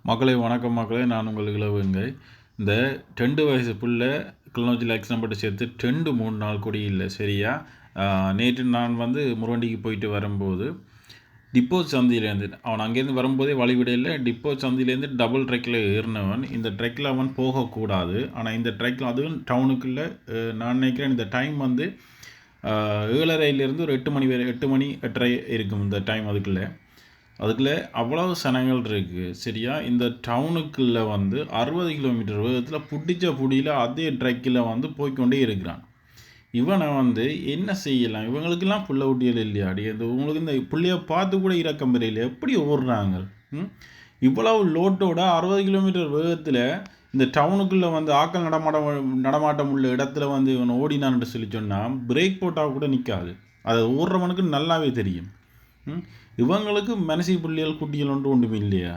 மக்களே வணக்கம் மக்களே, நான் உங்கள் இளவுங்க. இந்த 2 வயசு புள்ள கிளிநொச்சியில் ஆக்சிடென்ட் பட்டு சேர்த்து 3 நாள் கூட இல்லை சரியா. நேற்று நான் வந்து முருவண்டிக்கு போயிட்டு வரும்போது டிப்போ சந்தியிலேருந்து அவன் அங்கேருந்து வரும்போதே வழிவிடையில் டிப்போ சந்தியிலேருந்து டபுள் ட்ரெக்கில் ஏறினவன். இந்த ட்ரெக்கில் அவன் போகக்கூடாது. ஆனால் இந்த ட்ரெக்கில் அதுவும் டவுனுக்குள்ளே நான் நினைக்கிறேன் இந்த டைம் வந்து 7:30 ஒரு 8 மணி வரை 8 மணி 8:30 இருக்கும் இந்த டைம். அதுக்குள்ளே அவ்வளவு சனங்கள் இருக்குது சரியா. இந்த டவுனுக்குள்ளே வந்து 60 கிலோமீட்டர் வேகத்தில் பிடிச்ச புடியில் அதே ட்ரெக்கில் வந்து போய்கொண்டே இருக்கிறான். இவனை வந்து என்ன செய்யலாம்? இவங்களுக்கெல்லாம் புள்ள ஊட்டியல் இல்லையாடி? இந்த உங்களுக்கு இந்த புள்ளைய பார்த்து கூட இறக்கம் பெறையில் எப்படி ஓடுறாங்க? இவ்வளவு லோட்டோட 60 கிலோமீட்டர் வேகத்தில் இந்த டவுனுக்குள்ளே வந்து ஆக்கள் நடமாட்டம் உள்ள இடத்துல வந்து இவன் ஓடினான்னு சொல்லி சொன்னால் பிரேக் போட்டால் கூட நிற்காது. அதை ஓடுறவனுக்கு நல்லாவே தெரியும். இவங்களுக்கு மனசி புள்ளிகள் குட்டிகள் ஒன்றும் இல்லையா?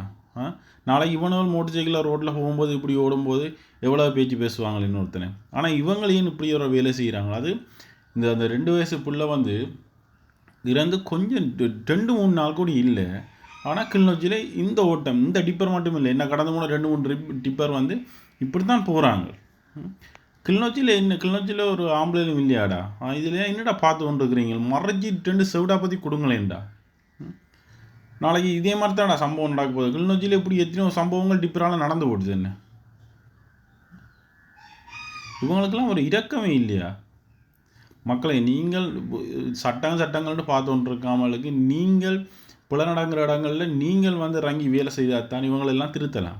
நாளைக்கு இவனும் மோட்டர் சைக்கிளில் ரோட்டில் போகும்போது இப்படி ஓடும்போது எவ்வளோ பேச்சு பேசுவாங்க இன்னொருத்தனை. ஆனால் இவங்களையும் இப்படி ஒரு வேலை செய்கிறாங்க. அது அந்த 2 வயசு புள்ள வந்து இறந்து கொஞ்சம் 2-3 நாள் கூட இல்லை. ஆனால் கிளிநொச்சியில் இந்த ஓட்டம் இந்த டிப்பர் மட்டும் இல்லை, என்ன கடந்த போன 2-3 டிப்பர் வந்து இப்படி தான் போகிறாங்க. கிளிநொச்சியில் ஒரு ஆம்பளையும் இல்லையாடா? இதில் என்னடா பார்த்து கொண்டு இருக்கிறீங்க? மறைச்சி 2 செவிடா பற்றி கொடுங்களேன்டா. நாளைக்கு இதே மாதிரி தான் சம்பவம் நடக்க போகுது. கிளிநொச்சியில் இப்படி எத்தனையோ சம்பவங்கள் டிப்பரால் நடந்து போடுது. என்ன இவங்களுக்கெல்லாம் ஒரு இரக்கமே இல்லையா? மக்களை நீங்கள் சட்டங்கள்னு பார்த்து கொண்டிருக்காமலுக்கு நீங்கள் புலநடங்குற இடங்களில் நீங்கள் வந்து இறங்கி வேலை செய்தால் தான் இவங்களெல்லாம் திருத்தலாம்.